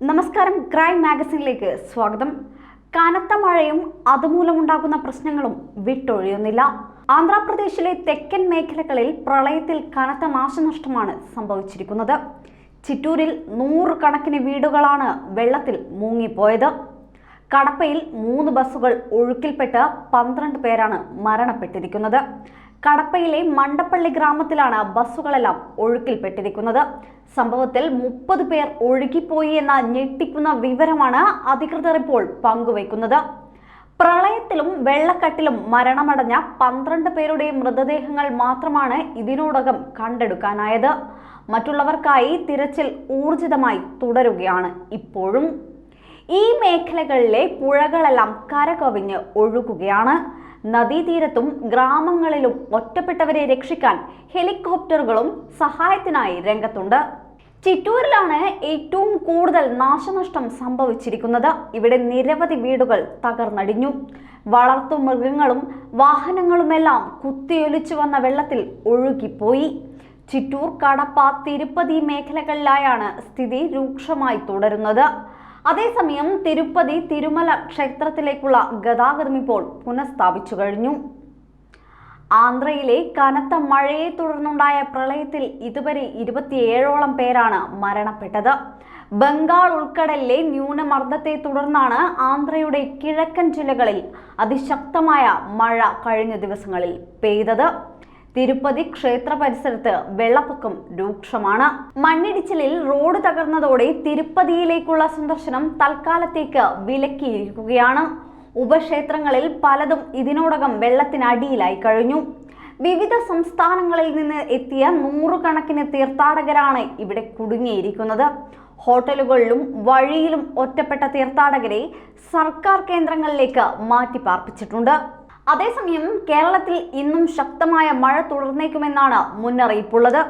നമസ്കാരം, ക്രൈം മാഗസിനിലേക്ക് സ്വാഗതം. കനത്ത മഴയും അതുമൂലമുണ്ടാകുന്ന പ്രശ്നങ്ങളും വിട്ടൊഴിയുന്നില്ല. ആന്ധ്രാപ്രദേശിലെ തെക്കൻ മേഖലകളിൽ പ്രളയത്തിൽ കനത്ത നാശനഷ്ടമാണ് സംഭവിച്ചിരിക്കുന്നത്. ചിറ്റൂരിൽ 100 കണക്കിന് വീടുകളാണ് വെള്ളത്തിൽ മുങ്ങിപ്പോയത്. കടപ്പയിൽ 3 ബസ്സുകൾ ഒഴുക്കിൽപ്പെട്ട് 12 പേരാണ് മരണപ്പെട്ടിരിക്കുന്നത്. കടപ്പയിലെ മണ്ടപ്പള്ളി ഗ്രാമത്തിലാണ് ബസ്സുകളെല്ലാം ഒഴുക്കിൽപ്പെട്ടിരിക്കുന്നത്. സംഭവത്തിൽ 30 പേർ ഒഴുകിപ്പോയി എന്ന ഞെട്ടിക്കുന്ന വിവരമാണ് അധികൃതർ ഇപ്പോൾ പങ്കുവയ്ക്കുന്നത്. പ്രളയത്തിലും വെള്ളക്കെട്ടിലും മരണമടഞ്ഞ 12 പേരുടെ മൃതദേഹങ്ങൾ മാത്രമാണ് ഇതിനോടകം കണ്ടെടുക്കാനായത്. മറ്റുള്ളവർക്കായി തിരച്ചിൽ ഊർജിതമായി തുടരുകയാണ്. ഇപ്പോഴും ഈ മേഖലകളിലെ പുഴകളെല്ലാം കരകവിഞ്ഞ് ഒഴുകുകയാണ്. നദീതീരത്തും ഗ്രാമങ്ങളിലും ഒറ്റപ്പെട്ടവരെ രക്ഷിക്കാൻ ഹെലികോപ്റ്ററുകളും സഹായത്തിനായി രംഗത്തുണ്ട്. ചിറ്റൂരിലാണ് ഏറ്റവും കൂടുതൽ നാശനഷ്ടം സംഭവിച്ചിരിക്കുന്നത്. ഇവിടെ നിരവധി വീടുകൾ തകർന്നടിഞ്ഞു. വളർത്തുമൃഗങ്ങളും വാഹനങ്ങളുമെല്ലാം കുത്തിയൊലിച്ചു വന്ന വെള്ളത്തിൽ ഒഴുകിപ്പോയി. ചിറ്റൂർ, കടപ്പ, തിരുപ്പതി മേഖലകളിലായാണ് സ്ഥിതി രൂക്ഷമായി തുടരുന്നത്. അതേസമയം തിരുപ്പതി, തിരുമല ക്ഷേത്രത്തിലേക്കുള്ള ഗതാഗതം ഇപ്പോൾ പുനഃസ്ഥാപിച്ചു കഴിഞ്ഞു. ആന്ധ്രയിലെ കനത്ത മഴയെ തുടർന്നുണ്ടായ പ്രളയത്തിൽ ഇതുവരെ 27ഓളം പേരാണ് മരണപ്പെട്ടത്. ബംഗാൾ ഉൾക്കടലിലെ ന്യൂനമർദ്ദത്തെ തുടർന്നാണ് ആന്ധ്രയുടെ കിഴക്കൻ ജില്ലകളിൽ അതിശക്തമായ മഴ കഴിഞ്ഞ ദിവസങ്ങളിൽ പെയ്തത്. തിരുപ്പതി ക്ഷേത്ര പരിസരത്ത് വെള്ളപ്പൊക്കം രൂക്ഷമാണ്. മണ്ണിടിച്ചിലിൽ റോഡ് തകർന്നതോടെ തിരുപ്പതിയിലേക്കുള്ള സന്ദർശനം തൽക്കാലത്തേക്ക് വിലക്കിയിരിക്കുകയാണ്. ഉപക്ഷേത്രങ്ങളിൽ പലതും ഇതിനോടകം വെള്ളത്തിനടിയിലായി കഴിഞ്ഞു. വിവിധ സംസ്ഥാനങ്ങളിൽ നിന്ന് എത്തിയ 100 കണക്കിന് തീർത്ഥാടകരാണ് ഇവിടെ കുടുങ്ങിയിരിക്കുന്നത്. ഹോട്ടലുകളിലും വഴിയിലും ഒറ്റപ്പെട്ട തീർത്ഥാടകരെ സർക്കാർ കേന്ദ്രങ്ങളിലേക്ക് മാറ്റിപ്പാർപ്പിച്ചിട്ടുണ്ട്. അതേസമയം കേരളത്തിൽ ഇന്നും ശക്തമായ മഴ തുടർന്നേക്കുമെന്നാണ് മുന്നറിയിപ്പുള്ളത്.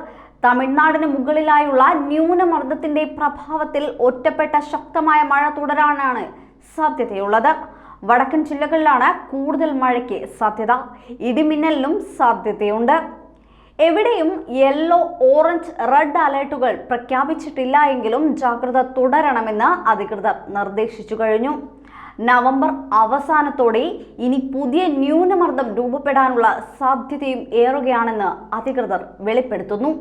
തമിഴ്നാടിന് മുകളിലായുള്ള ന്യൂനമർദ്ദത്തിന്റെ പ്രഭാവത്തിൽ ഒറ്റപ്പെട്ട ശക്തമായ മഴ തുടരാനാണ് സാധ്യതയുള്ളത്. വടക്കൻ ജില്ലകളിലാണ് കൂടുതൽ മഴയ്ക്ക് സാധ്യത. ഇടിമിന്നലിനും സാധ്യതയുണ്ട്. എവിടെയും യെല്ലോ, ഓറഞ്ച്, റെഡ് അലേർട്ടുകൾ പ്രഖ്യാപിച്ചിട്ടില്ല എങ്കിലും ജാഗ്രത തുടരണമെന്ന് അധികൃതർ നിർദ്ദേശിച്ചു കഴിഞ്ഞു. നവംബർ അവസാനത്തോടെ ഇനി പുതിയ ന്യൂനമർദ്ദം രൂപപ്പെടാനുള്ള സാധ്യതയും ഏറുകയാണെന്ന് അധികൃതർ വെളിപ്പെടുത്തുന്നു.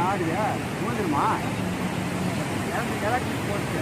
ஆடுது மூஞ்சிருமா എലക്ട്രിക് പോസ്റ്റ്